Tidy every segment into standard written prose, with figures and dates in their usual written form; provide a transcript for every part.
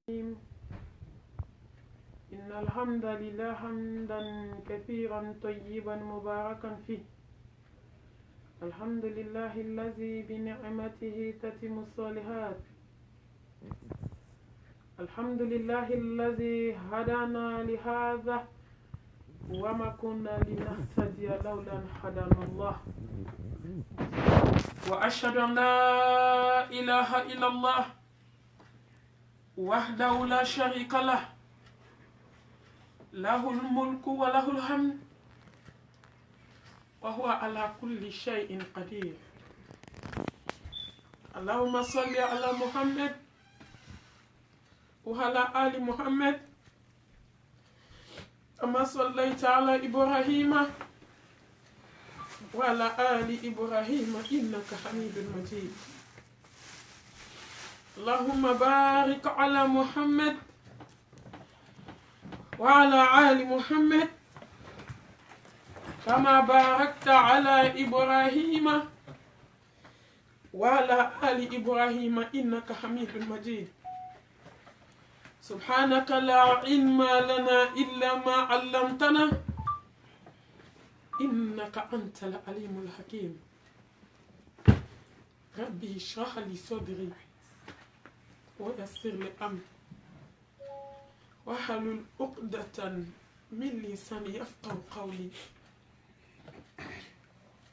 الرحيم إن الحمد لله حمدا كثيرا طيبا مباركا فيه. الحمد لله الذي بنعمته تتم الصالحات. الحمد لله الذي هدانا لهذا وما كنا لنهتدي لولا أن هدانا الله. وأشهد أن لا إله إلا الله وحده لا شريك له، له الملك وله الحمد وهو على كل شيء قدير. اللهم صل على محمد وعلى آل محمد كما صليت على إبراهيم وعلى آل إبراهيم إنك حميد مجيد. اللهم بارك على محمد وعلى آل محمد كما باركت على إبراهيم وعلى آل إبراهيم إنك حميد مجيد. سبحانك لا علم لنا إلا ما علمتنا إنك أنت العليم الحكيم. ربي اشرح لي صدري ويسر لي أمري واحلل عقدة من لساني يفقهوا قولي.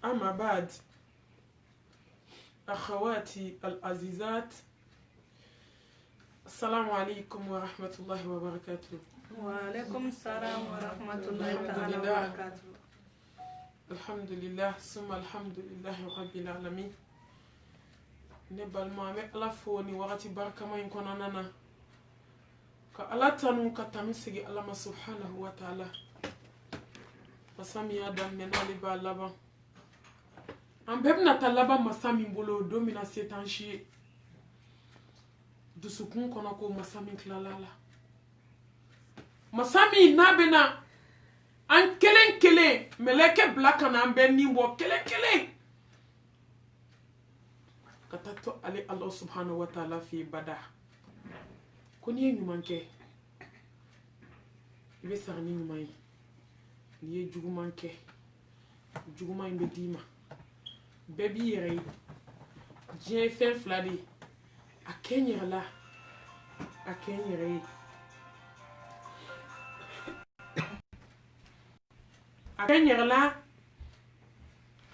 أما بعد، أخواتي العزيزات، السلام عليكم ورحمة الله وبركاته. وعليكم السلام ورحمة الله تعالى وبركاته. الحمد لله ثم الحمد لله رب العالمين. نبال ما على فوني وقت بركة ما يكون أنا كألا تنو كتمسك الله سبحانه وتعالى. مسامي آدم من علي بالله. أم ببنا تلابا مسامي بولو دومينا سيتانشي. Dusukun kono ko masami klalala. Masami nabena an kelen meleke blaka na benni wo kelen. Katato ali Allah subhanahu wa ta'ala fi bada. Koni nyumanke. Ibe sarni nyumai. Liye jugumanke. Juguma imbe dima. Baby yere. Jien fen fladi. Akenyere la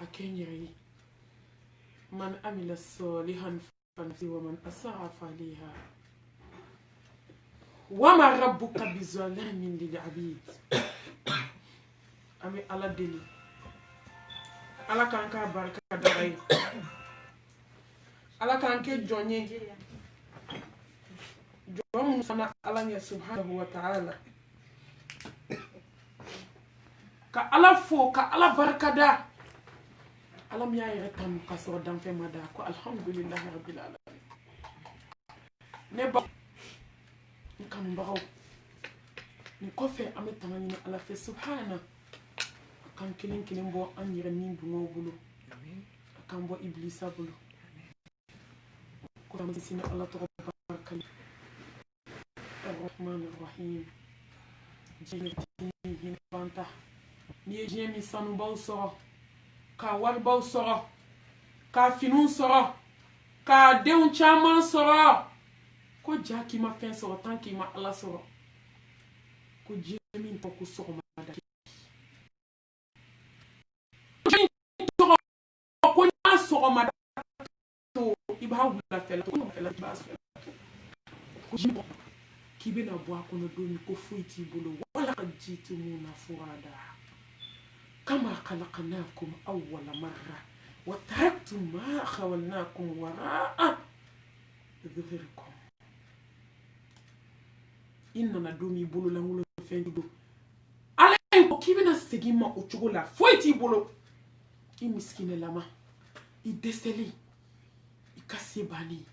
akenyere man amila salihan fanfi wa man asaa faliha wa ma rabbuka bizalamin lil abid. Ami ala deli ala kanka barka daray ala kanke jonye jomu sana Allah subhanahu wa ta'ala ka ala fo ka ala barkada alam ya yatan kasro dan fe mada ko alhamdulillah rabbil alamin ne ba kan bawo ni ko fe ametana ni ala fe subhana kan kilin bo an yira min dungo bulu kan bo iblisa bulu ko sina Allah tabaraka الرحمن الرحيم. جيني فانتا ني جيمي سانو باو سورو كا وار باو سورو كا فينون سورو كا ديون chaman سورو كو جاكي ما فين سورو تانكي ما الله سورو كو جيمي بوكو سورو ما دا كو نا سورو ما دا تو يباو لا فلا تو فلا باس كو جيمي kibena bwa kono domi ko fuiti bulu wala jitumuna furada kama khalaqnakum awwala marra wa taraktum ma khawalnakum wara'a dhuhurikum. Inna na domi bulu la ngulo fendu ala ko kibena segima uchugola fuiti bulu I miskine lama I deseli I kasebani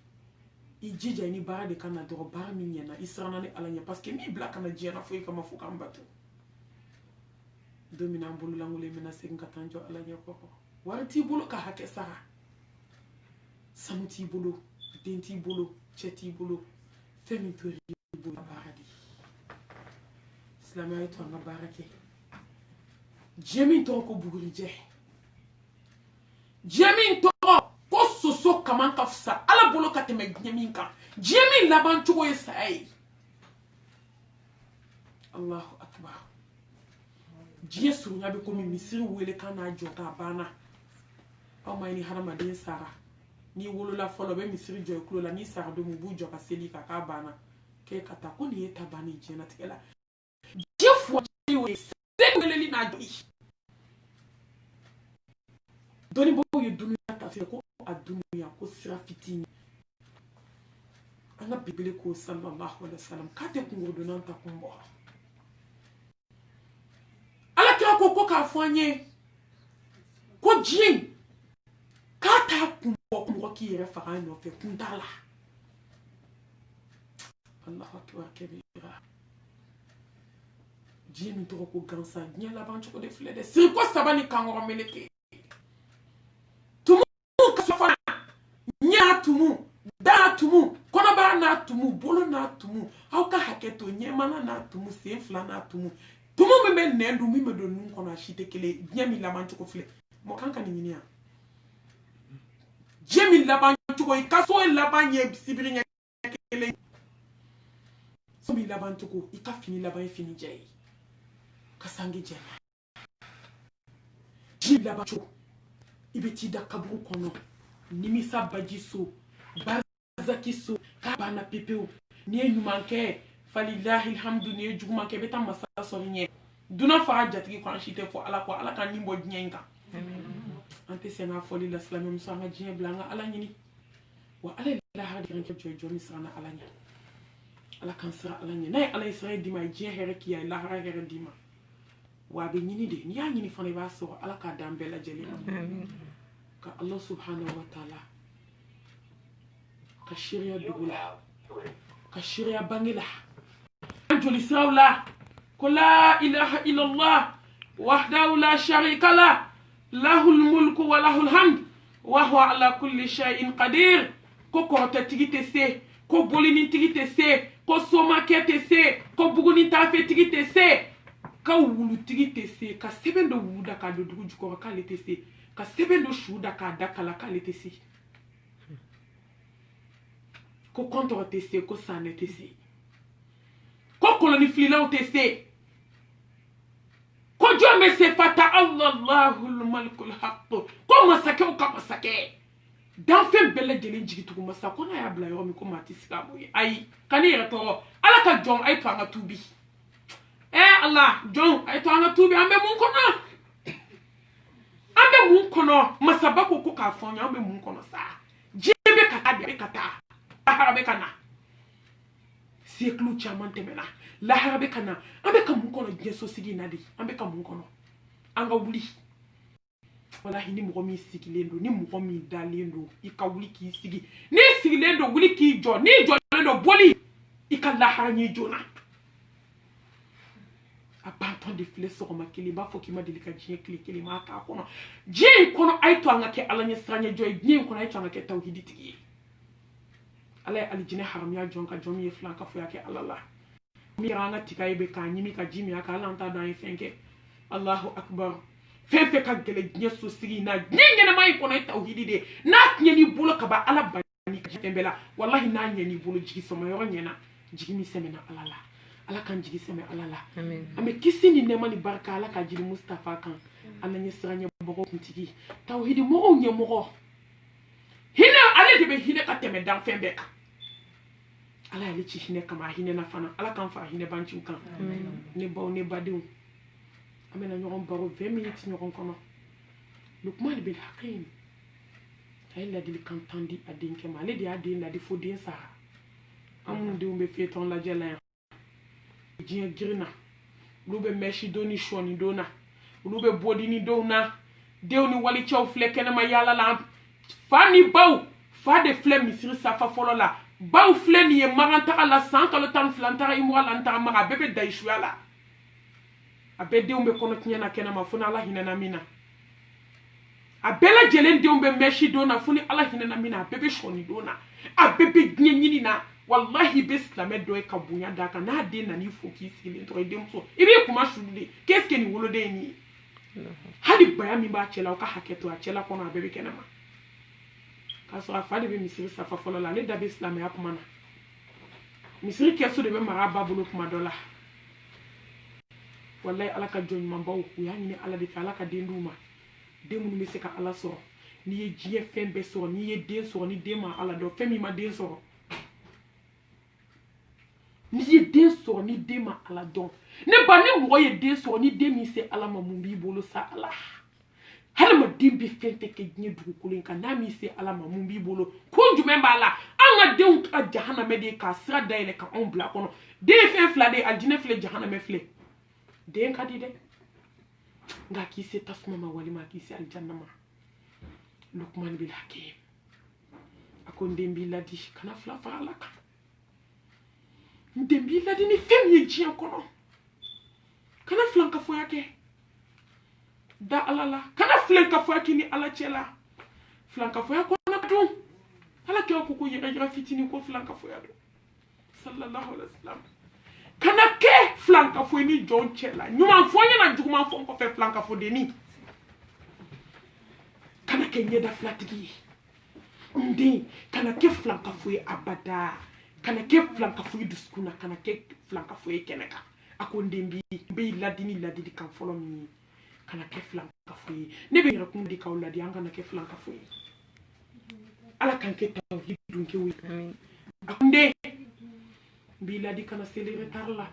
I jija ni bara de kana doro bara minyana israna ni alanya parce que mi blaka na jena foi kama fuka mbatu domina bulu langule mena senga tanjo alanya koko warti bulu ka hake sara samuti bulu denti bulu cheti bulu femi peri b'o baara de silamɛya ye to an ka baara kɛ diɲɛ min tɔgɔ ko bugurijɛ diɲɛ min tɔgɔ ko soso kaman ka fisa ala bolo ka tɛmɛ diɲɛ min kan diɲɛ min laban cogo ye saya ye allahu akbar diɲɛ surunya bɛ komi misiri wele kan n'a jɔ k'a banna aw ma ni hadamaden sara n'i wolola fɔlɔ bɛ misiri jɔ i kulo la n'i sara don min u b'u jɔ ka seli ka k'a banna k'e ka taa ko nin ye ta banni diɲɛlatigɛ la diɲɛ fɔ y'o ye seli weleli n'a jɔli dɔnnibaaw ye dunuya ta fɛ ko a dunuya ko sira fitinin an ka bibele ko sallallahu alaihi wasallam k'a tɛ kungodonan ta kun bɔ ala kira ko k'a fɔ an ye ko diɲɛ k'a t'a kun bɔ mɔgɔ k'i yɛrɛ faga nɔfɛ kun t'a la allahu akbar kɛbira diɲɛ min tɔgɔ ko gansan diɲɛ laban cogo de filɛ dɛ siri ko saba ni kankɔrɔ meleke tumu ka fana ɲɛ tumu da tumu kɔnɔbara n'a tumu bolo n'a tumu aw ka hakɛ to ɲɛmana n'a tumu sen fila n'a tumu tumu min bɛ nɛn dun min bɛ don nun kɔnɔ a si tɛ kelen diɲɛ min laban cogo filɛ mɔgɔ kan ka nin ɲini yan diɲɛ min laban cogo i ka so laban ye sibiri ɲɛ kelen so min laban cogo i ka fini laban ye fini jɛ ye ka sange jɛ diɲɛ laban cogo i bɛ t'i da kaburu kɔnɔ nimisa baji so bazaki so k'a banna pepewu n'i ye ɲuman kɛ falilahi alhamdu n'i ye juguman kɛ i bɛ taa masa sɔrɔ ɲɛ dunan faga jatigi ko an si tɛ fɔ ala kɔ ala ka nin bɔ diɲɛ in kan an tɛ sɛgɛn a fɔli la silamɛmuso an ka diɲɛ bila an ka ala ɲini wa ala ye lahara gɛrɛ kɛ jɔn min siran ala ɲɛ ala kan siran ala ɲɛ n'a ye ala ye siran d'i ma a ye diɲɛ hɛrɛ k'i ye a ye lahara hɛrɛ d'i ma wa a bɛ ɲini de n'i y'a ɲini fana i b'a sɔrɔ ala k'a d'an bɛɛ lajɛlen ma ka ala subhanahu wa ta'ala ka seereya dugu la ka seereya bange la an joli siraw la ko la ilaha illallah wahdahu la sharika la lahul mulku wa lahul hamd wa huwa ala kulli shay'in qadir ko kɔrɔtɛ tigi tɛ se ko bolini tigi tɛ se ko somakɛ tɛ se ko buguni tafe tigi tɛ se ka wulutigi tɛ se ka sɛbɛn dɔ wulu da k'a don dugu jukɔrɔ k'ale tɛ se ka sɛbɛn dɔ su da k'a da kala k'ale tɛ se ko kɔntɔrɔ tɛ se ko sanɛ tɛ se ko kolonifililaw tɛ se ko jɔn bɛ se fata allahul malikul haqq ko masakɛw ka masakɛ danfɛn bɛɛ lajɛlen jigitugu masa ko n'a y'a bila yɔrɔ min ko maa tɛ se k'a bɔ yen ayi ka ne yɛrɛ tɔgɔ ala ka jɔn a ye to an ka tuubi ala jɔn a ye to an ka tuubi an bɛ mun kɔnɔ an bɛ mun kɔnɔ masaba ko k'a fɔ an ye an bɛ mun kɔnɔ sa diɲɛ bɛ ka taa de bɛ ka taa lahara bɛ ka na siècle caman tɛmɛna lahara bɛ ka na an bɛ ka mun kɔnɔ diɲɛ sosigi in na de an bɛ ka mun kɔnɔ an ka wuli walahi ni mɔgɔ min sigilen don ni mɔgɔ min dalen don i ka wuli k'i sigi n'i sigilen don wuli k'i jɔ n'i jɔlen don bɔli i ka lahara ɲɛ joona a bantɔ de filɛ sɔgɔma kelen i b'a fɔ k'i ma deli ka diɲɛ tile kelen ma k'a kɔnɔ diɲɛ in kɔnɔ a ye to an ka kɛ ala ɲɛ siranɲɛ jɔ ye diɲɛ in kɔnɔ a ye to an ka kɛ tawhidi tigi ye ala ye alijinɛ haramuya jɔn ka jɔn min ye filan ka foya kɛ ala la min kɛra an ka tiga ye bɛ k'a ɲimi ka ji min a kan ala an t'a dɔn an ye fɛn kɛ allahu akbar fɛn fɛn ka gɛlɛ diɲɛ sosigi in na diɲɛ ɲɛnɛma in kɔnɔ ye tawhidi de ye n'a tiɲɛ n'i bolo ka ban ala bani ka fɛn bɛɛ la walahi n'a ɲɛ n'i bolo jigi sɔmɔ yɔrɔ ɲɛna jigi min sɛmɛna ala la ala k'an jigi sɛmɛ ala la an bɛ kisi ni nɛɛma ni barika ala ka jiri mustafa kan ala ɲɛ siran ɲɛmɔgɔ kuntigi tawhidi mɔgɔw ɲɛmɔgɔ hinɛ ale de bɛ hinɛ ka tɛmɛ danfɛn bɛɛ kan ala y'ale ci hinɛ kama a hinɛ na fana ala k'an fara hinɛ banciw kan ne baw ne badenw an bɛna ɲɔgɔn baro 20 minutes ɲɔgɔn kɔnɔ Lukman bin Hakim a ye ladilikan 10 di a denkɛ ma ale de y'a den ladi fo den sara an minnu denw bɛ fiyetɔn lajɛ la yan diɲɛ girinna olu bɛ mɛsi don ni sɔni don na olu bɛ bɔdi ni denw na denw ni walicɛw filɛ kɛnɛma yaala la fa ni baw fa de filɛ misiri safa fɔlɔ la baw filɛ nin ye magantaga la san kalo 12 taga i mɔgɔ la n taga maga a bɛɛ bɛ dayisuya la a bɛɛ denw bɛ kɔnɔ tiɲɛ na kɛnɛma fo ni ala hinɛna min na a bɛɛ lajɛlen denw bɛ mɛsi don na fo ni ala hinɛna min na a bɛɛ bɛ sɔni don na a bɛɛ bɛ diɲɛ ɲini na wallahi be silamɛ dɔ ye ka bonya d'a kan n'a den nan'i fo k'i sigilen tɔgɔ i denmuso i b'i kuma suli de qu'est-ce que nin woloden ye hali baya min b'a cɛla o ka hakɛ to a cɛla kɔnɔ a bɛɛ bɛ kɛnɛma k'a sɔrɔ a fa de bɛ misiri safa fɔlɔ la ale da bɛ silamɛya kuma na misiri kɛso de bɛ mara a ba bolo kuma dɔ la wallahi ala ka jɔn ɲumanbaw u y'a ɲini ala de fɛ ala ka den d'u ma den minnu bɛ se ka ala sɔrɔ n'i ye diɲɛ fɛn bɛɛ sɔrɔ n'i ye den sɔrɔ ni den ma ala dɔn fɛn min ma den sɔrɔ n'i ye den sɔrɔ ni den ma ala dɔn ne ba ni mɔgɔ ye den sɔrɔ ni den min se ala ma mun b'i bolo sa ala hadamaden bɛ fɛn fɛn kɛ diɲɛ dugukolo in kan n'a min se ala ma mun b'i bolo kun jumɛn b'a la an ka denw ka jahanamɛ de ye k'a sira dayɛlɛ ka anw bila kɔnɔ den ye fɛn fila de ye alijinɛ filɛ jahanamɛ filɛ den ka di dɛ nka k'i se tasuma ma walima k'i se alijanna ma Lukman bil Hakim a ko n den b'i ladi kana fila fara ala kan n den b'i ladi ni fɛn min ye diɲɛ kɔnɔ kana filankafoya kɛ da ala la kana filankafoya kɛ ni ala cɛ la filankafoya kɔnɔ dun ala kɛ ko yɛrɛ fitinin ko filankafoya don sallallahu alaihi wasallam kana kɛ filankafoyi ni jɔn cɛ la ɲuman fɔ ɲɛna juguman fɔ kɔfɛ filankafodenni kana kɛ ɲɛda filatigi ye n den kana kɛ filankafoyi abada kana kɛ filankafoyi dusukun na kana kɛ filankafoyi kɛnɛ kan a ko n den b'i ladi ni ladili kan fɔlɔ min ye kana kɛ filankafoyi ne bɛ yɛrɛ kun di k'aw ladi an kana kɛ filankafoyi ala kan kɛ tawhid dunkew ye a ko n den b'i ladi kana seli retard la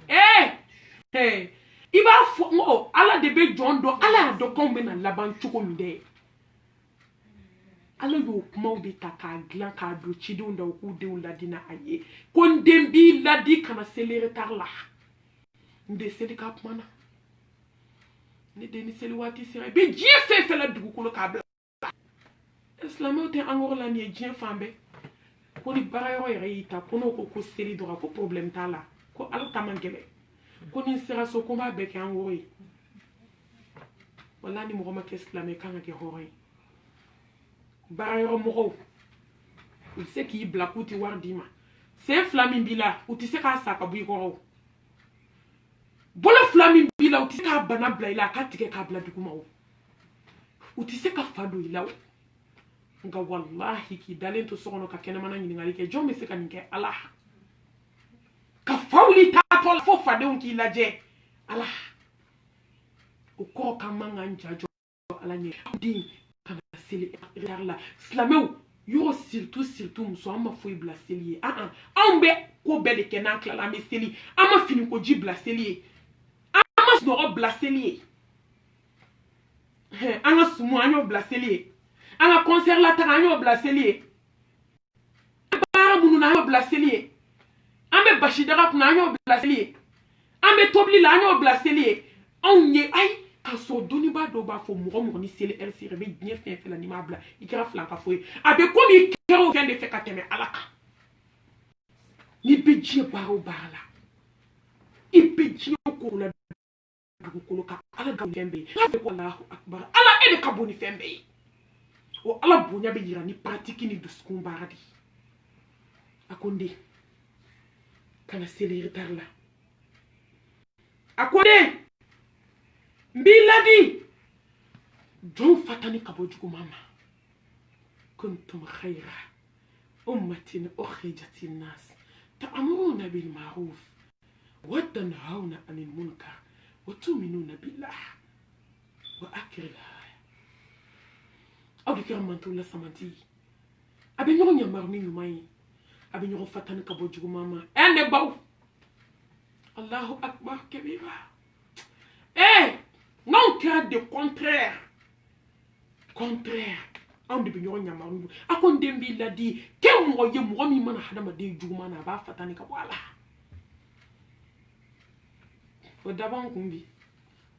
i b'a fɔ n ko ala de bɛ jɔn dɔn ala y'a dɔn k'anw bɛna laban cogo min dɛ ala y'o kumaw de ta k'a dilan k'a don cidenw da u k'u denw ladina a ye ko n den b'i ladi kana seli retard la n den seli k'a kuma na ne den ni seli waati sera i bɛ diɲɛ fɛn fɛn la dugukolo k'a bila silamɛw tɛ an kɔrɔ la nin ye diɲɛ fan bɛɛ ko ni baarayɔrɔ yɛrɛ y'i ta ko n'o ko seli dɔrɔn ko problème t'a la ko ala ta man gɛlɛn ko ni n sera so ko n b'a bɛɛ kɛ an kɔrɔ ye wala ni mɔgɔ ma kɛ silamɛ kan ka kɛ hɔrɔn ye baarayɔrɔ mɔgɔw u tɛ se k'i bila k'u tɛ wari d'i ma sen fila min b'i la u tɛ se k'a sa ka bɔ i kɔrɔ bolo fila min b'i la u tɛ se k'a bana bila i la a ka tigɛ k'a bila duguma u tɛ se ka fa don i la nka wallahi k'i dalen to so kɔnɔ ka kɛnɛmana ɲininkali kɛ jɔn bɛ se ka nin kɛ ala ka fa wuli taatɔ la fo fadenw k'i lajɛ ala o kɔrɔ kan man kan ja jɔ ala ɲɛ den kana seli la silamɛw yɔrɔ surtout muso an ma foyi bila seli ye anw bɛ ko bɛɛ de kɛ n'an tilala an bɛ seli an ma finikoji bila seli ye an ma sunɔgɔ bila seli ye an ka sumu an y'o bila seli ye an ka concert la taga an y'o bila seli ye an bɛ baara minnu na an y'o bila seli ye an bɛ basi daga kunna an y'o bila seli ye an bɛ tobili la an y'o bila seli ye anw ye ayi k'a sɔrɔ dɔnnibaa dɔw b'a fɔ mɔgɔ ni seli heure sera i bɛ diɲɛ fɛn fɛn la n'i m'a bila i kɛra filankafo ye a bɛ komi i kɛra o fɛn de fɛ ka tɛmɛ ala kan n'i bɛ diɲɛ baara o baara la i bɛ diɲɛ ko la dugukolo kan ala ka fɛn bɛɛ ye n'a fɛ ko alahu akbar ala e de ka bon ni fɛn bɛɛ ye o ala bonya bɛ yira ni paratiki ni dusukun baara de a ko n den kana seli retard la a ko den n b'i ladi jɔn fatani ka bɔ juguman ma kuntum khayra ummatin ukhrijat linnas ta'muruna bil ma'ruf wa tanhauna 'anil munkar wa tu'minuna billah wa akriha aw de kɛra mantow la samanti a bɛ ɲɔgɔn yamaru ni ɲuman ye a bɛ ɲɔgɔn fatani ka bɔ juguman ma ne baw allahu akbar kabira n'anw kɛra de contraire anw de bɛ ɲɔgɔn yamaru a ko n den b'i ladi kɛ mɔgɔ ye mɔgɔ min mana hadamaden juguman na a b'a fatani ka bɔ a la o daban kun bi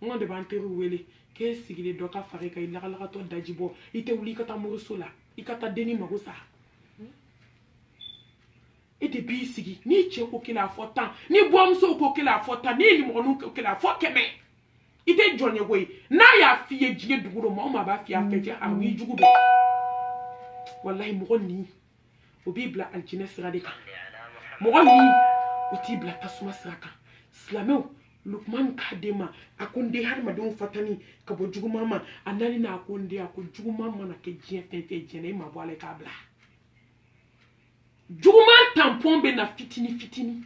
n ko de b'an teriw wele k'e sigilen dɔ ka fara i kan i lagalagatɔ daji bɔ i tɛ wuli i ka taa moriso la i ka taa denni mago sa e de b'i sigi n'i cɛ ko kelen a fɔ 10 ni buwamuso ko kelen a fɔ 10 ni nimɔgɔninw ko kelen a fɔ 100 i tɛ jɔn ye koyi n'a y'a f'i ye diɲɛ dugu dɔ maa o maa b'a f'i ye a fɛ cɛ a w'i jugu dɔn walahi mɔgɔ nin o b'i bila alijinɛ sira de kan mɔgɔ min o t'i bila tasuma sira kan silamɛw Lukman k'a den ma a ko n den hadamadenw fatani ka bɔ juguman ma a nani n'a ko n den a ko juguman mana kɛ diɲɛ fɛn fɛn diɲɛ na i ma bɔ a la i k'a bila juguman tampon bɛ na fitini fitini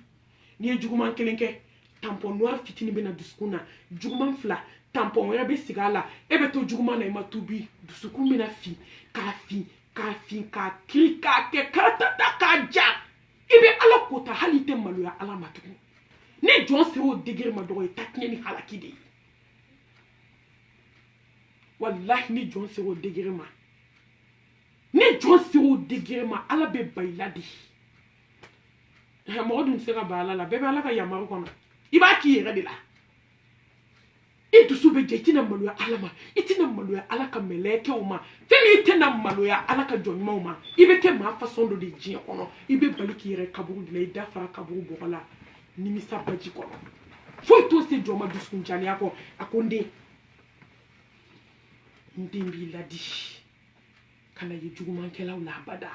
n'i ye juguman kelen kɛ tampon noir fitini bɛ na dusukun na juguman fila tampon wɛrɛ bɛ sigi a la e bɛ to juguman na i ma tubi dusukun bɛ na fin k'a fin k'a fin k'a kiri k'a kɛ k'a ta k'a ja i bɛ ala kota hali i tɛ maloya ala ma tugun ni jɔn sera o degré ma dɔgɔ i ta tiɲɛ ni halaki de ye wallahi ni jɔn sera o degré ma ala bɛ ba i la de mɔgɔ dun tɛ se ka ba ala la bɛɛ bɛ ala ka yamaru kɔnɔ i b'a k'i yɛrɛ de la i dusu bɛ jɛ i tɛna maloya ala ma i tɛna maloya ala ka mɛlɛkɛw ma fɛn min i tɛna maloya ala ka jɔn ɲumanw ma i bɛ kɛ maa fasɔn dɔ de diɲɛ kɔnɔ i bɛ bali k'i yɛrɛ kaburu dilan i da fara kaburu bɔgɔ la nimisa baji kɔnɔ foyi t'o se jɔn ma dusukun jaliya kɔ a ko n den b'i ladi kana ye jugumankɛlaw la abada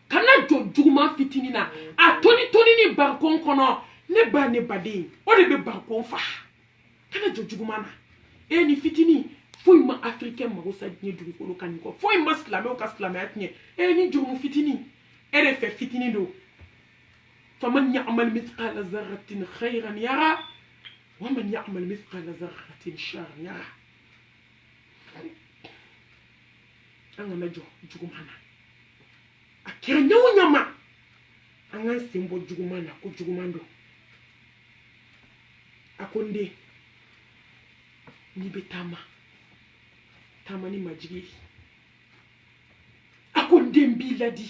kana jɔ juguman fitini na a toni ni barikon kɔnɔ ne ba ne baden o de bɛ barikon fa kana jɔ juguman na ni fitini foyi ma africain mago sa diɲɛ dugukolo kan nin kɔ foyi ma silamɛw ka silamɛya tiɲɛ ni jurumu fitini e de fɛ fitini don فمن يعمل مثقال ذرة خيرا يرى ومن يعمل مثقال ذرة شرا يرى أنا نجو جوجمانا أكيد نيو نيما أنا سيمبو جوجمانا كو جوجماندو أكوندي نيبي تاما ني ماجيغي أكوندي مبيلادي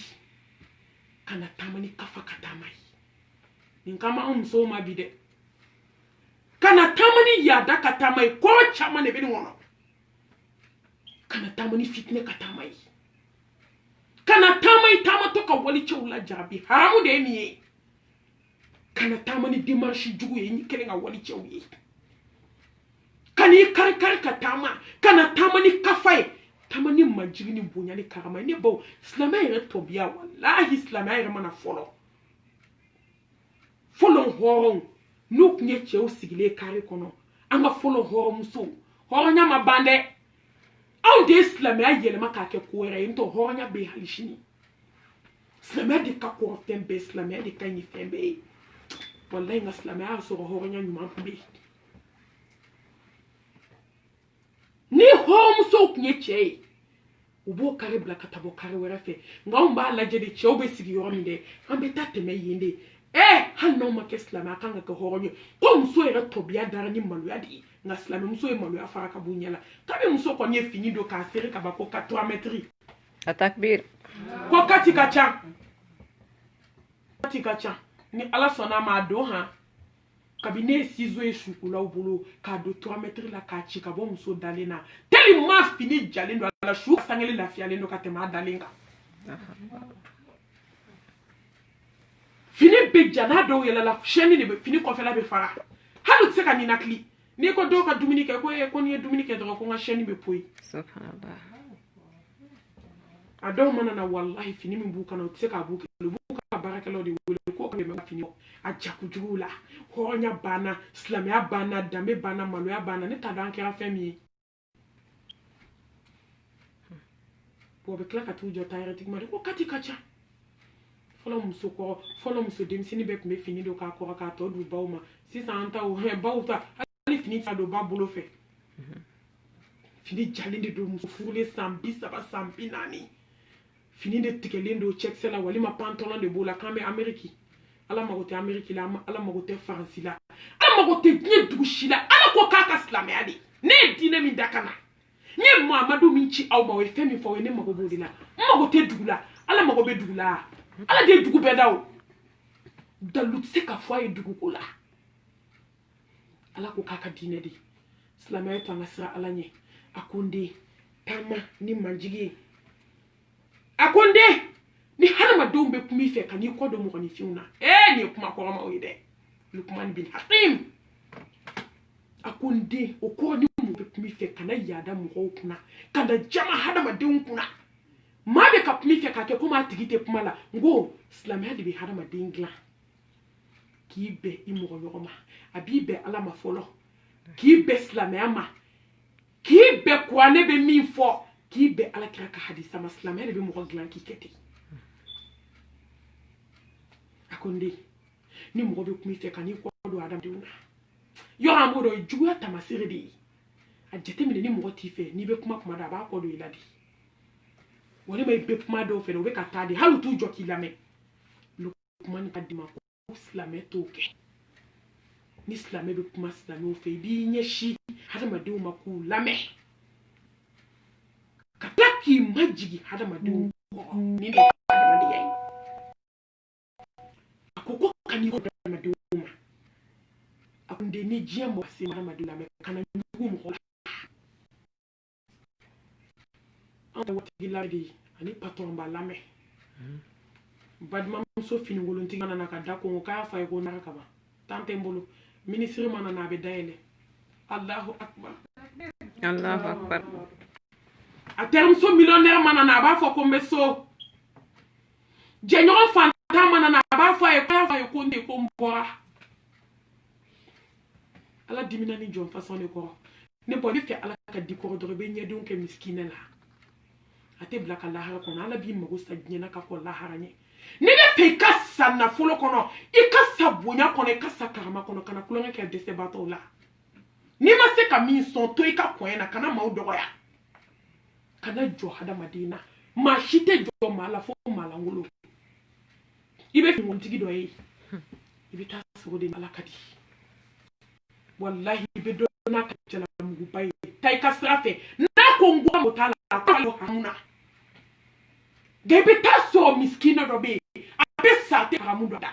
كانا تاما ني كافا كتاماي nin kama an muso ma bi dɛ kana tamani yada ka tamai ko chama ne bini wono kana tamani fitne ka tamai kana tamai tamato ka wali chawla jabi haramu de ni kana tamani dimanche jugu ye ni kelen ka wali chawye kani kar ka tama kana tamani kafai tamani majigini bonya ni karama ni bo islamai re tobia wallahi islamai re mana folo folon horon nuk nye cɛw sigilen kare kɔnɔ an ka folon horon muso hɔrɔnya ma ban dɛ anw de ye silamɛya yɛlɛma k'a kɛ ko wɛrɛ ye ntɔ hɔrɔnya bɛ hali sini silamɛya de ka kɔrɔ fɛn bɛɛ silamɛya de ka ɲi fɛn bɛɛ ye walayi nka silamɛya y'a sɔrɔ hɔrɔnya ɲuman tun bɛ yen ni hɔrɔnmusow tun ye cɛ ye u b'o kare bila ka taa bɔ kare wɛrɛ fɛ nka anw b'a lajɛ de cɛw bɛ sigi yɔrɔ min dɛ an bɛ taa tɛmɛ yen de hali n'aw ma kɛ silamɛ a kan ka kɛ hɔrɔn ye ko muso yɛrɛ tɔbiya dara ni maloya de ye nka silamɛ muso ye maloya fara ka bɔ ɲɛ la kabi muso kɔni ye fini don k'a feere ka ban ko 4 mètres atakbir ko kati ka ca ni ala sɔnna ma a don han kabi ne ye ciseau ye sukulaw bolo k'a don 3 mètres la k'a ci ka bɔ muso dalen na tellement fini jalen don a la su sangele lafiyalen don ka tɛmɛ a dalen kan fini bɛ jana dɔw yɛlɛ la chaîne de bɛ fini kɔfɛla bɛ fara hali u tɛ se ka ninakili n'i ko dɔw ka dumuni kɛ ko n'i ye dumuni kɛ dɔrɔn ko n ka chaîne bɛ poyi a dɔw mana na walahi fini min b'u kana u tɛ se k'a b'u kɛ u b'u ka baarakɛlaw de wele k'o ka bɛn fini a jakujuguw la hɔrɔnya banna silamɛya banna danbe banna maloya banna ne t'a dɔn an kɛra fɛn min ye o bɛ tila ka t'u jɔ tailleur ma de ko kati ka ca fɔlɔ muso denmisɛnnin bɛɛ tun bɛ fini don k'a kɔrɔ k'a tɔ du baw ma sisan an taw baw ta hali fini ta don ba bolo fɛ fini jalen de don muso furulen san 30 san 40 fini de tigɛlen don cɛkisɛ la walima pantalon de b'o la k'an bɛ Amérique ala mago tɛ Amérique la ala mago tɛ Faransi la ala mago tɛ diɲɛ dugu si la ala ko k'a ka silamɛya de ne ye diinɛ min da ka na n ye Muhamadu min ci aw ma o ye fɛn min fɔ o ye ne mago b'o de la n mago tɛ dugu la ala mago bɛ dugu la ala de ye dugu bɛɛ da o dalu tɛ se ka fɔ a ye duguko la ala ko k'a ka diinɛ de silamɛya to an ka sira ala ɲɛ a ko n den taama ni manjigi ye a ko n den ni hadamadenw bɛ kuma i fɛ ka n'i kɔ don mɔgɔninfinw na nin ye kuma kɔrɔmaw ye dɛ Lukman bin Hakim a ko n den o kɔrɔ ni mun bɛ kuma i fɛ ka na yaada mɔgɔw kunna ka na jama hadamadenw kunna maa bɛ ka kuma i fɛ k'a kɛ komi a tigi tɛ kuma la n ko silamɛya de bɛ hadamaden dilan k'i bɛn i mɔgɔ ɲɔgɔn ma a b'i bɛn ala ma fɔlɔ k'i bɛn silamɛya ma k'i bɛn kuranɛ bɛ min fɔ k'i bɛn alakira ka hadisa ma silamɛya de bɛ mɔgɔ dilan k'i kɛ ten a ko n den ni mɔgɔ bɛ kuma i fɛ ka n'i kɔ don hadamadenw na yɔrɔ an b'o dɔn o ye juguya taamasere de ye a jateminɛ ni mɔgɔ t'i fɛ n'i bɛ kuma kuma da a b'a kɔ don i la de walima i bɛ kuma dɔw fɛ o bɛ ka taa de hali u t'u jɔ k'i lamɛn kuma ni ka di ma ko silamɛ t'o kɛ ni silamɛ bɛ kuma silamɛw fɛ i b'i ɲɛsin hadamadenw ma k'u lamɛn ka tila k'i majigin hadamadenw kɔrɔ ni de ye hadamadenya ye a ko ka n'i kɔ hadamadenw ma a ko n den ni diɲɛ mɔgɔ se hadamadenw lamɛn kana ɲugu mɔgɔ la anw tɛ waritigi lamɛn de ye ani patɔrɔn b'a lamɛn balimamuso finigolontigi mana na ka da ko k'a y'a fɔ a ye ko n'a ka ban tan tɛ n bolo minisiri mana na a bɛ dayɛlɛ Allahu akbar Allahu akbar a terimuso miliyɔnɛri mana na a b'a fɔ ko n bɛ so jɛɲɔgɔn fantan mana na a b'a fɔ a ye ko y'a fɔ a ye ko n tɛ ko n bɔra ala dimina ni jɔn fasɔn de kɔrɔ ne bɔ ne fɛ ala ka di kɔrɔ dɔrɔn i bɛ ɲɛdenw kɛ misikinɛ la a tɛ bila ka lahara kɔnɔ ala b'i mago sa diɲɛ na ka kɔ lahara ɲɛ ni ne fɛ i ka sa nafolo kɔnɔ i ka sa bonya kɔnɔ i ka sa karama kɔnɔ kana kulonkɛ kɛ dɛsɛbaatɔw la n'i ma se ka min sɔn to i ka kɔɲɛ na kana maaw dɔgɔya kana jɔ hadamaden na maa si tɛ jɔ maa la fo maa lankolon i bɛ finigolotigi dɔ ye i bɛ taa sogo de ala ka di wallahi i bɛ dɔ n'a ka jalamuguba ye taa i ka sira fɛ n'a ko n ko t'a la a ko haramu na nka i bɛ taa sɔrɔ misikina dɔ bɛ yen a bɛ sa a tɛ haramu dɔ da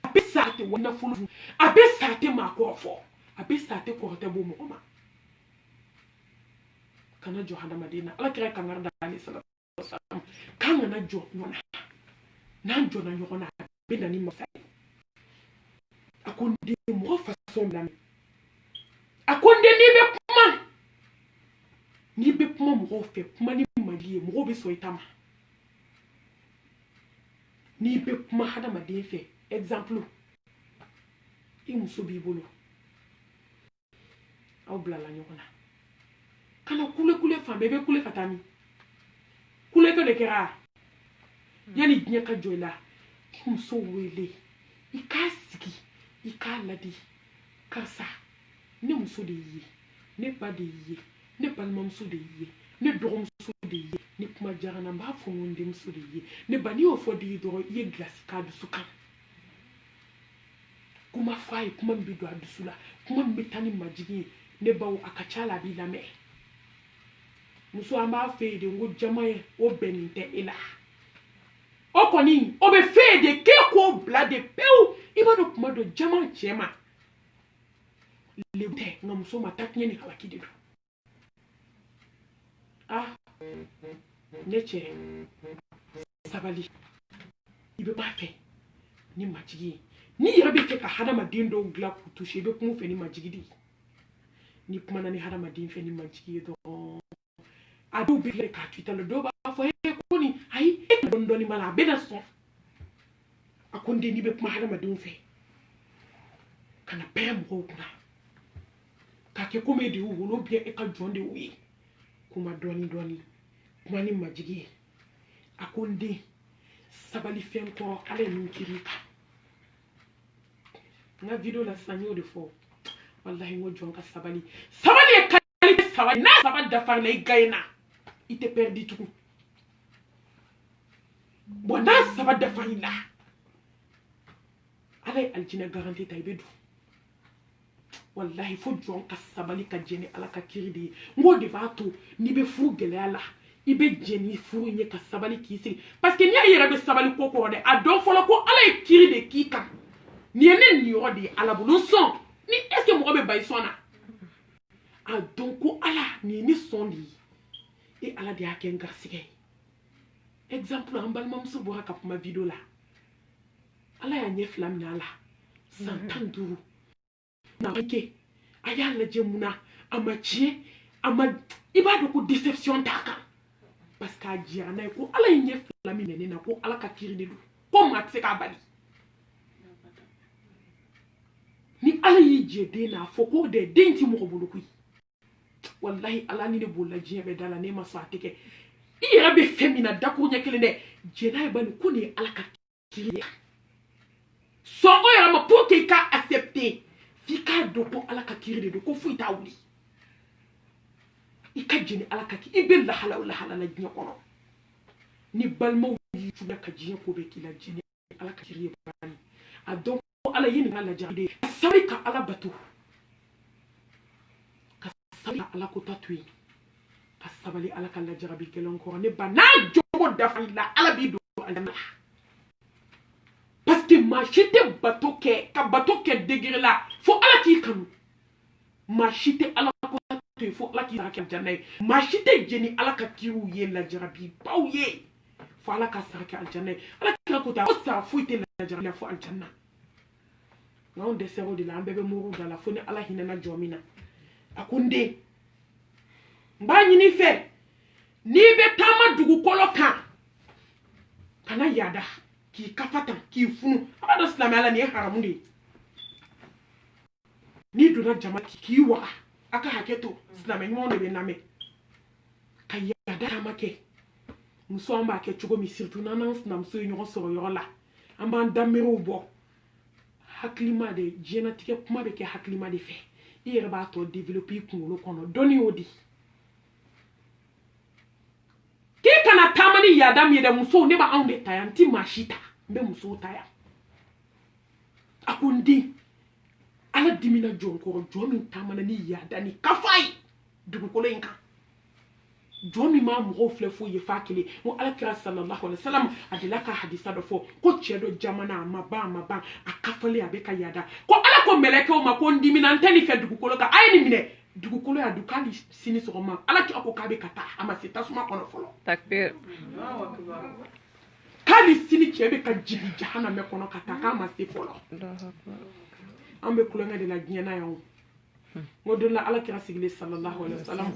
a bɛ sa a tɛ nafolo dun a bɛ sa a tɛ maakɔrɔ fɔ a bɛ sa a tɛ kɔrɔtɛ bɔ mɔgɔ ma kana jɔ hadamaden na ala kɛra kangari da ale sallallahu alaihi wasallam k'an kana jɔ ɲɔgɔn na n'an jɔna ɲɔgɔn na a bɛ na ni masa ye a ko n den mɔgɔ fasɔn lamɛn a ko n den n'i bɛ kuma mɔgɔw fɛ kuma ni mali ye mɔgɔw bɛ sɔn i ta ma n'i bɛ kuma hadamaden fɛ exemple i muso b'i bolo aw bilala ɲɔgɔn na kana kule fan bɛɛ bɛ kule ka taa min kule kɛ de kɛra yanni diɲɛ ka jɔ i la i muso wele i k'a sigi i k'a ladi karisa ne muso de y'i ye ne ba de y'i ye ne balimamuso de y'i ye ne dɔgɔmuso de y'i ye ni kuma diyara n na n b'a fɔ n denmuso de y'i ye ne ba n'i y'o fɔ de ye dɔrɔn i ye gilasi k'a dusu kan kuma fɔ a ye kuma min bɛ don a dusu la kuma min bɛ taa ni majigin ye ne baw a ka ca la a b'i lamɛn muso an b'a fɛ yen de n ko jama ye o bɛnnen tɛ e la o kɔni o bɛ fɛ yen de k'e k'o bila de pewu i b'a dɔn kuma dɔ jama cɛ ma lebu tɛ nka muso ma takiɲɛ ni halaki de don ah ne cɛ sabali i bɛ b'a fɛ ni majigi ye n'i yɛrɛ bɛ fɛ ka hadamaden dɔw dilan k'u touché i bɛ kuma u fɛ ni majigi de ye ni kumana ni hadamaden fɛ ni majigi ye dɔrɔn a dɔw bɛ k'a to i ta la dɔw b'a fɔ ko nin ayi e dɔɔnin ma la a bɛ na sɔn a ko n den n'i bɛ kuma hadamadenw fɛ kana bɛɛ mɔgɔw kunna k'a kɛ komi e de y'u wolo bien e ka jɔn de y'u ye kuma dɔɔnin kuma ni majigi ye a ko n den sabali fɛn kɔrɔ ala ye min kiri kan n ka video la sisan n y'o de fɔ wallahi n ko jɔn ka sabali ye qualité sabali n'a saba dafarila i gagne na i tɛ perdu tugun bon n'a saba dafarila ala ye aljinɛ garanti ta i bɛ don wallahi fo jɔn ka sabali ka jɛni ala ka kiri de ye n ko de b'a to n'i bɛ furu gɛlɛya la i bɛ jɛni furu ye ka sabali k'i sigi parce que n'i y'a yɛrɛ bɛ sabali ko kɔrɔ dɛ a dɔn fɔlɔ ko ala ye kiri de k'i kan nin ye ne niyɔrɔ de ye ala bolo sɔn ni est ce que mɔgɔ bɛ ba i sɔn na a dɔn ko ala nin ye ne sɔn de ye e ala de y'a kɛ n garisɛgɛ ye exemple an balimamuso bɔra ka kuma video la ala y'a ɲɛ fila minɛ a la san 15 na kɛ a y'a lajɛ mun na a ma tiɲɛ a ma i b'a dɔn ko déception t'a kan parce que dira na ko ala yin ye fila min ne na ko ala ka kiri de do ko ma tse ka bali ni ala yi jede na fo ko de denti mo ko bolo kuyi wallahi ala ni ne bolla jiya be dala ne ma so atike i yɛrɛ bɛ fɛn min na dakuru ɲɛ kelen dɛ jɛn'a ye bani ko nin ye ala ka kiri ye sɔn o yɛrɛ ma pour que i ka accepter f'i k'a dɔn ko ala ka kiri de don ko foyi t'a wuli i ka jɛni ala ka kiri i bɛ lahala o lahala la diɲɛ kɔnɔ ni balimaw y'i juguya ka diɲɛ ko bɛ k'i la jɛni ala ka kiri ye bani a dɔn ko ala ye nin ka lajarabi de ye ka sabali ka ala bato ka sabali ka ala ko ta to yen ka sabali ala ka lajarabi kelen kɔrɔ ne ba n'a jogo dafa la ala b'i don aljanna parce que maa si tɛ bato kɛ ka bato kɛ degré la fo ala k'i kanu maa si tɛ ala ko to yen fo ala k'i sara kɛ aljanna ye maa si tɛ jɛni ala ka kiriw ye lajarabi baw ye fo ala ka sara kɛ aljanna ye ala kira ko ta ko sara foyi tɛ lajarabi la fo aljanna nka anw dɛsɛra o de la an bɛɛ bɛ muru da la fo ni ala hinɛna jɔ min na a ko n den n b'a ɲini fɛ n'i bɛ taama dugukolo kan kana yaada k'i kafa tan k'i funu a b'a dɔn silamɛya la nin ye haramu de ye n'i donna jama k'i waga a ka hakɛ to silamɛ ɲumanw de bɛ lamɛn ka yaada taama kɛ muso an b'a kɛ cogo min surtout n'an sinamuso ye ɲɔgɔn sɔrɔ yɔrɔ la an b'an danberew bɔ hakilima de diɲɛlatigɛ kuma bɛ kɛ hakilima de fɛ i yɛrɛ b'a tɔ développer i kunkolo kɔnɔ dɔnni y'o di k'i kana taama ni yaada min ye dɛ musow ne b'anw de ta yan n ti maa si ta n bɛ musow ta yan a ko n den ala dimina jɔn kɔrɔ jɔn min taamana ni yaada ni kafa ye dugukolo in kan jɔn min m'a mɔgɔw filɛ foyi ye f'a kelen ko ala kira sallallahu alaihi wasallam a delila ka hadisa dɔ fɔ ko cɛ dɔ jamana a ma ban a kafalen a bɛ ka yaada ko ala ko mɛlɛkɛw ma ko n dimina n tɛ nin fɛ dugukolo kan a ye nin minɛ dugukolo y'a dun k'ale sini sɔgɔma ala kira ko k'a bɛ ka taa a ma se tasuma kɔnɔ fɔlɔ takbir k'ale sini cɛ bɛ ka jigin jahanamɛ kɔnɔ ka taa k'a ma se fɔlɔ an bɛ kulonkɛ de la diɲɛ na yan o n ko don la ala kira sigilen sallallahu alaihi wasallam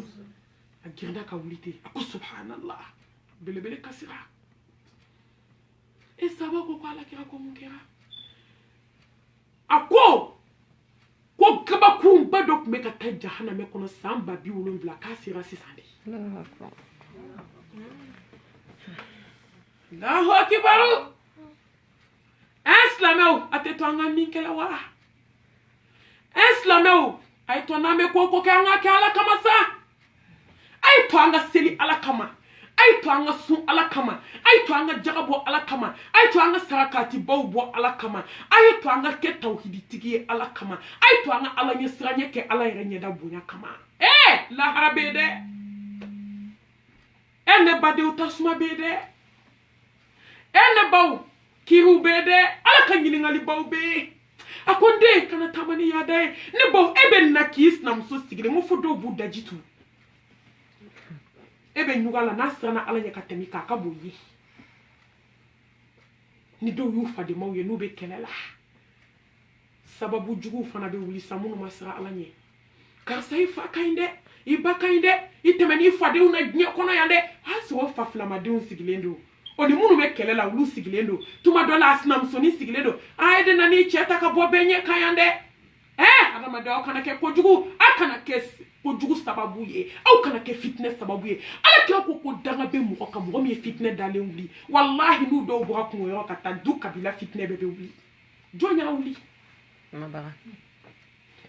a girinna ka wuli ten a ko subhanallah belebele kasira e saba ko ala kira ko mun kɛra a ko kabakurunba dɔ tun bɛ ka taa jahanamɛ kɔnɔ san 70,000 k'a sera sisan de Allahu akibaru an silamɛw a tɛ to an ka min kɛla wa an silamɛw a ye to n'an bɛ ko kɛ an ka kɛ ala kama sa a ye to an ka seli ala kama a ye to an ka sun ala kama a ye to an ka jaga bɔ ala kama a ye to an ka sarakatibaw bɔ ala kama a ye to an ka kɛ tawhiditigi ye ala kama a ye to an ka ala ɲɛsiranya kɛ ala yɛrɛ ɲɛda bonya kama lahara bɛ yen dɛ ne badenw tasuma bɛ yen dɛ ne baw kiriw bɛ yen dɛ ala ka ɲininkalibaw bɛ yen a ko n den kana taama ni yaada ye ne baw e bɛ na k'i sinamuso sigilen n ko fo dɔw b'u daji tu e bɛ ɲuga la n'a siranna ala ɲɛ ka tɛmɛ k'a ka bon ye ni dɔw y'u fadenmaw ye n'u bɛ kɛlɛ la sababu juguw fana bɛ wuli sa minnu ma siran ala ɲɛ karisa i fa ka ɲi dɛ i ba ka ɲi dɛ i tɛmɛ n'i fadenw na diɲɛ kɔnɔ yan dɛ a sɔrɔ fa filamadenw sigilen don o ni minnu bɛ kɛlɛ la olu sigilen don tuma dɔ la a sinamusonin sigilen don a ye de na n'i cɛ ta ka bɔ bɛɛ ɲɛ kan yan dɛ adamaden aw kana kɛ kojugu aw kana kɛ kojugu sababu ye aw kana kɛ fitinɛ sababu ye ala kira ko danga bɛ mɔgɔ kan mɔgɔ min ye fitinɛ dalen wuli wallahi n'u dɔw bɔra kungo yɔrɔ ka taa du kabila fitinɛ bɛɛ bɛ wuli jɔn y'a wuli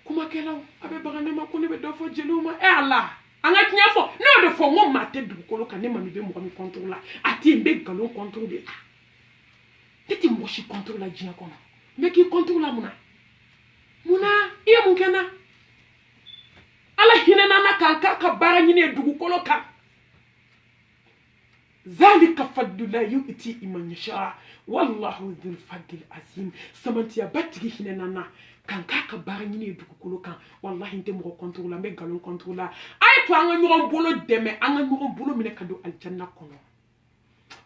kumakɛlaw a bɛ baga ne ma ko ne bɛ dɔ fɔ jeliw ma ala an ka tiɲɛ fɔ ne y'o de fɔ n ko maa tɛ dugukolo kan ne ma min bɛ mɔgɔ min kɔntoro la a tɛ yen n bɛ nkalon kɔntoro de la ne tɛ mɔgɔ si kɔntoro la diɲɛ kɔnɔ n bɛ k'i kɔntoro la munna i ye mun kɛ n na ala hinɛna n na k'an k'a ka baara ɲini ye dugukolo kan zalika fadlullahi yu'ti man yasha wallahu dhul fadl azim samantiyaba tigi hinɛna n na k'an k'a ka baara ɲini ye dugukolo kan wallahi n tɛ mɔgɔ kɔntoro la n bɛ nkalon kɔntoro la a ye to an ka ɲɔgɔn bolo dɛmɛ an ka ɲɔgɔn bolo minɛ ka don alijanna kɔnɔ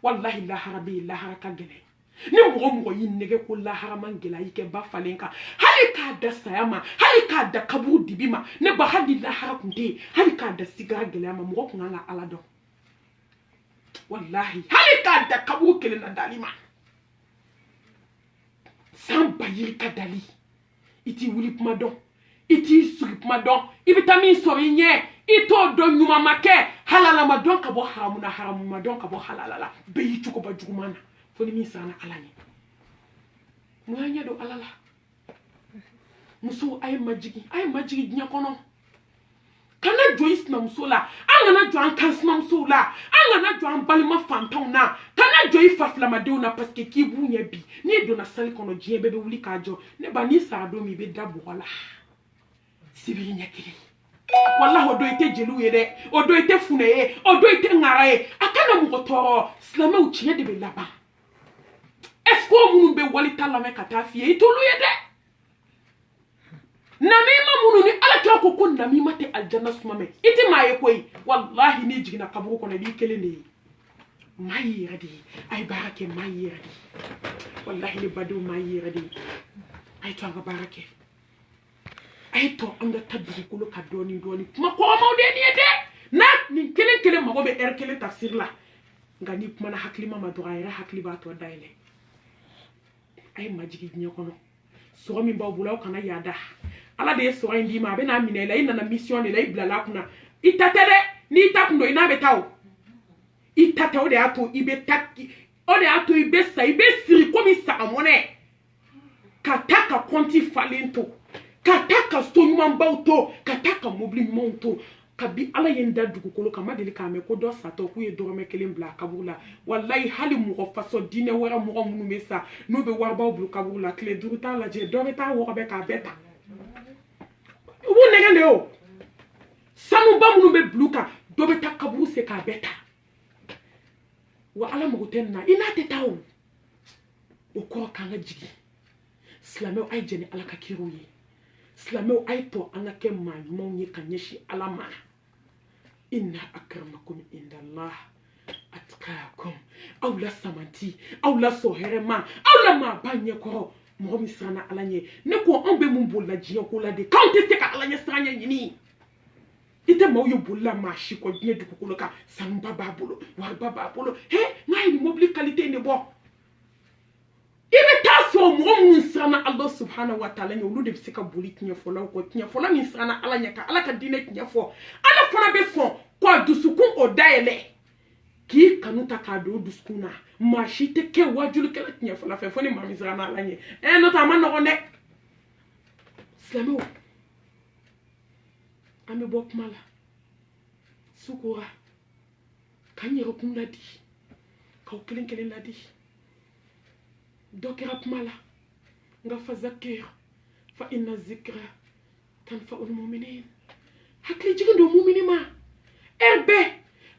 wallahi lahara bɛ yen lahara ka gɛlɛn ni mɔgɔ y'i nɛgɛ ko lahara man gɛlɛya i kɛ ba falen kan hali k'a da saya ma hali k'a da kaburu dibi ma ne ba hali lahara kun tɛ yen hali k'a da sigara gɛlɛya ma mɔgɔ kun kan ka ala dɔn wallahi hali ka da kaburu kelen na dalima san bayiri ka dali iti wuli kuma dɔn iti sugi kuma dɔn i bɛ taa min sɔrɔ i ɲɛ i t'o dɔn ɲuman ma kɛ halala ma dɔn ka bɔ haramu na haramu ma dɔn ka bɔ halala la bɛɛ y'i cogo ba juguman na fo ni min siranna ala ɲɛ mun y'an ɲɛ don ala la muso a ye majigi diɲɛ kɔnɔ kana jɔ i sinamuso la an kana jɔ an kan sinamusow la an kana jɔ an balima fantanw na kana jɔ i fafilamadenw na parce que k'i b'u ɲɛ bi n'i donna sali kɔnɔ diɲɛ bɛɛ bɛ wuli k'a jɔ ne ba n'i sara don min i bɛ da bɔgɔ la sibiri ɲɛ kelen wallahi o don i tɛ jeliw ye dɛ o don i tɛ funɛ ye o don i tɛ ŋara ye a kana mɔgɔ tɔɔrɔ silamɛw tiɲɛ de bɛ laban est ce que o minnu bɛ walita lamɛn ka taa f'i ye i t'olu ye dɛ namima minnu ni ala kira ko namima tɛ aljanna suma mɛ i tɛ maa ye koyi wallahi n'i jiginna kaburu kɔnɔ i b'i kelen de ye maa y'i yɛrɛ de ye a ye baara kɛ maa y'i yɛrɛ de ye wallahi ne badenw maa y'i yɛrɛ de ye a ye to an ka baara kɛ a ye to an ka ta dugukolo ka dɔɔni dɔɔni kuma kɔrɔmaw de ye nin ye dɛ n'a nin kelen kelen mago bɛ ɛri kelen tafsiri la nka n'i kumana hakilima ma dɔrɔn a yɛrɛ hakili b'a tɔ dayɛlɛ a ye majigi diɲɛ kɔnɔ sɔrɔ min b'aw bolo aw kana yaada ala de ye sɔrɔ in d'i ma a bɛ n'a minɛ i la i nana mission de la i bilala a kunna i ta tɛ dɛ n'i ta kun don i n'a bɛ taa o i ta tɛ o de y'a to i bɛ ta o de y'a to i bɛ sa i bɛ siri komi saga mɔnɛ ka taa ka kɔnti falen to ka taa ka so ɲumanbaw to ka taa ka mobili ɲumanw to kabi ala ye n da dugukolo kan ma deli k'a mɛn ko dɔ satɔ k'u ye dɔrɔmɛ kelen bila a kaburu la walayi hali mɔgɔ faso diinɛ wɛrɛ mɔgɔ minnu bɛ sa n'u bɛ waribaw bila kaburu la tile 5 t'a lajɛ dɔ bɛ taa wɔgɔbɛ k'a bɛɛ ta u b'u nɛgɛn de o sanuba minnu bɛ bila u kan dɔ bɛ taa kaburu se k'a bɛɛ ta wa ala mago tɛ nin na i n'a tɛ taa o kɔrɔ k'an ka jigin silamɛw a ye jɛn ni ala ka kiraw ye silamɛw a ye tɔ an ka kɛ maa ɲumanw ye ka ɲɛsin ala ma inna akramakum indallah atqakum aw la samanti aw la sɔn hɛrɛ ma aw la maa ba ɲɛkɔrɔ mɔgɔ min siranna ala ɲɛ ne ko anw bɛ mun bolila diɲɛ ko la de k'anw tɛ se ka ala ɲɛ siran ɲɛ ɲini i tɛ maaw ye bolila maa si kɔ diɲɛ dugukolo kan sanuba b'a bolo wariba b'a bolo he n'a ye nin mobili kalite in de bɔ i bɛ taa sɔrɔ mɔgɔ minnu siranna ala subhanahu wa taala ɲɛ olu de bɛ se ka boli tiɲɛ fɔlaw kɔ tiɲɛ fɔla min siranna ala ɲɛ ka ala ka diinɛ tiɲɛ fɔ ala fana bɛ sɔn k'a dusukun o dayɛlɛ k'i kanu ta k'a don o dusukun na maa si tɛ kɛ wajulikɛla tiɲɛ fɔla fɛ fo ni maa min siranna ala ɲɛ n'o tɛ a ma nɔgɔn dɛ silamɛw an bɛ bɔ kuma la sukora k'an yɛrɛ kun ladi k'aw kelen kelen ladi dɔ kɛra kuma la nka fa zakir fa inna zikra tanfa'ul mu'minin hakili jigin don mumini ma bɛɛ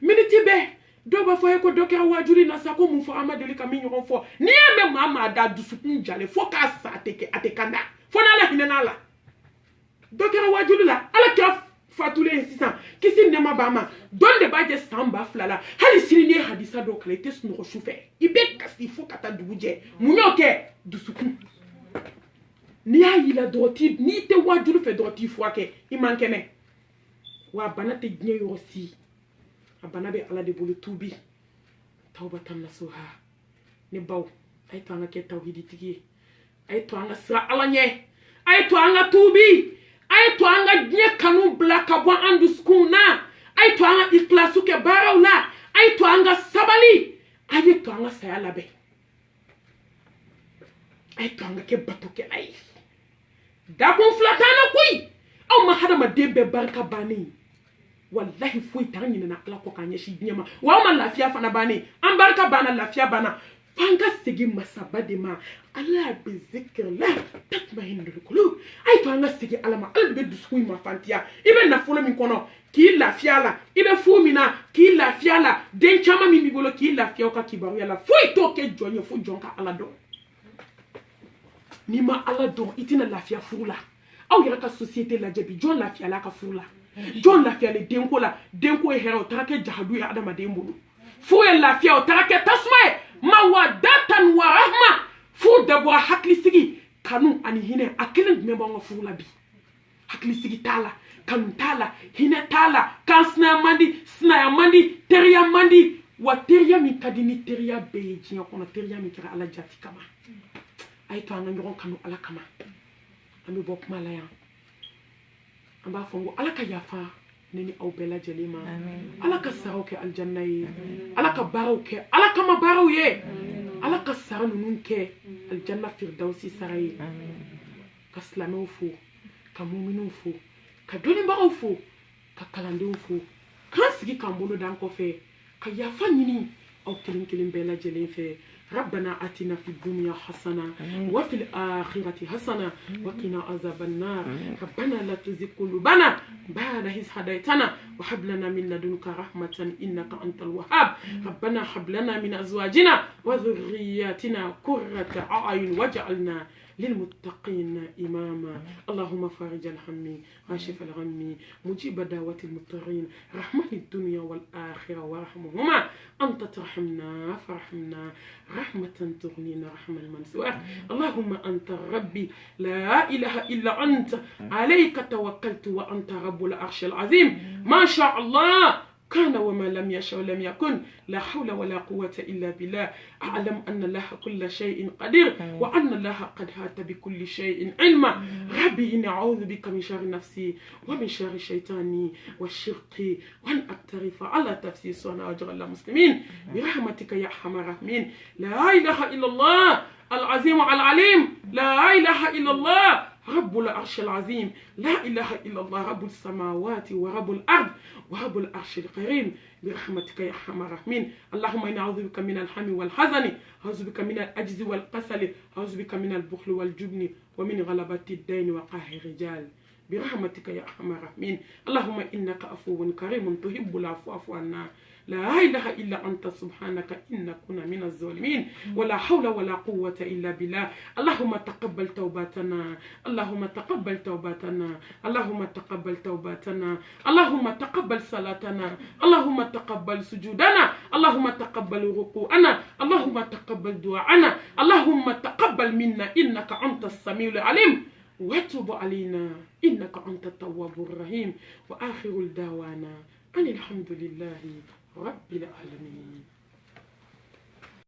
miniti bɛɛ dɔw b'a fɔ ye ko dɔ kɛra wajuri na sa ko mun fɔ an ma deli ka min ɲɔgɔn fɔ n'i y'a mɛn maa maa da dusukun jalen fo k'a sa a tɛ kanda fo n'ala hinɛ n'a la dɔ kɛra wajuri la ala kɛra fatulen ye sisan kisi nɛma b'a ma dɔn de b'a jɛ san 2000 la hali sini n'i ye hadisa dɔw kalan i tɛ sunɔgɔ su fɛ i bɛ kasi fo ka taa dugu jɛ mun y'o kɛ dusukun n'i y'a yila dɔrɔn n'i tɛ wajuri fɛ dɔrɔn t'i furakɛ i man kɛnɛ wa bana tɛ diɲɛ yɔrɔ si a bana bɛ ala de bolo tuubi tawbatan nasuha ne baw a ye to an ka kɛ tawhiditigi ye a ye to an ka siran ala ɲɛ a ye to an ka tuubi a ye to an ka diɲɛ kanu bila ka bɔ an dusukun na a ye to an ka ikilasiw kɛ baaraw la a ye to an ka sabali a ye to an ka saya labɛn a ye to an ka kɛ batokɛla ye dakun 2 t'an na koyi aw ma hadamaden bɛɛ barika bannen wallahi foyi t'an ɲinɛna ala kɔ k'an ɲɛsin diɲɛ ma wa aw ma lafiya fana bannen an barika banna lafiya banna f'an ka segin masaba de ma ala bɛ zikiri la tatma'innul qulub a ye to an ka segin ala ma ala de bɛ dusukun mafantiya i bɛ nafolo min kɔnɔ k'i lafiya la i bɛ furu min na k'i lafiya la den caman min b'i bolo k'i lafiya o ka kibaruya la foyi t'o kɛ jɔn ye fo jɔn ka ala dɔn n'i ma ala dɔn i tɛna lafiya furu la aw yɛrɛ ka société lajɛ bi jɔn lafiyala ka furu la jɔn lafiyale denko la denko ye hɛrɛ o taara kɛ jahadu ye adamaden bolo furu ye lafiya o taara kɛ tasuma ye mawadatan wa rahma furu dabɔra hakilisigi kanu ani hinɛ a kelen jumɛn b'anw ka furu la bi hakilisigi t'a la kanu t'a la hinɛ t'a la kan sinaya man di teriya man di wa teriya min ka di ni teriya bɛɛ ye diɲɛ kɔnɔ teriya min kɛra ala jati kama a ye to an ka ɲɔgɔn kanu ala kama an bɛ bɔ kuma la yan an b'a fɔ n ko ala ka yafa ne ni aw bɛɛ lajɛlen ma ala ka saraw kɛ alijanna ye ala ka baaraw kɛ ala kama baaraw ye ala ka sara ninnu kɛ alijanna firdausi sara ye ka silamɛw fo ka muminunw fo ka dɔnnibagaw fo ka kalandenw fo k'an sigi k'an bolo d'an kɔfɛ ka yafa ɲini aw kelen kelen bɛɛ lajɛlen fɛ ربنا آتنا في الدنيا حسنة وفي الآخرة حسنة وقنا عذاب النار ربنا لا تزغ قلوبنا بعد إذ هديتنا وهب لنا من لدنك رحمة إنك أنت الوهاب ربنا هب لنا من أزواجنا وذرياتنا قرة أعين واجعلنا للمتقين إماما اللهم فارج الهم كاشف الغم مجيب دعوة المضطرين رحمة الدنيا والآخرة وارحمهما أنت ترحمنا فرحمنا رحمة تغنينا رحمة من سواك اللهم أنت ربي لا إله إلا أنت عليك توكلت وأنت رب العرش العظيم ما شاء الله كان وما لم يشاء ولم يكن لا حول ولا قوة إلا بالله أعلم أن الله كل شيء قدير وأن الله قد هات بكل شيء علما ربي إني أعوذ بك من شر نفسي ومن شر الشيطان والشرك وأن أقترف على تفسير صنع وجر المسلمين برحمتك يا أرحم الراحمين لا إله إلا الله العظيم العليم لا إله إلا الله رب العرش العظيم لا إله إلا الله رب السماوات ورب الأرض ورب العرش الكريم برحمتك يا أرحم الراحمين اللهم إني أعوذ بك من الهم والحزن أعوذ بك من العجز والكسل أعوذ بك من البخل والجبن ومن غلبة الدين وقهر الرجال برحمتك يا أرحم الراحمين اللهم إنك عفو كريم تحب العفو فاعف عنا لا إله إلا أنت سبحانك إنا كنا من الظالمين ولا حول ولا قوة إلا بالله اللهم تقبل توباتنا اللهم تقبل توباتنا اللهم تقبل توباتنا اللهم تقبل صلاتنا اللهم تقبل سجودنا اللهم تقبل ركوعنا اللهم تقبل دعاءنا اللهم تقبل منا إنك أنت السميع العليم وتب علينا إنك أنت التواب الرحيم وآخر الدعوانا أن الحمد لله رب العالمين.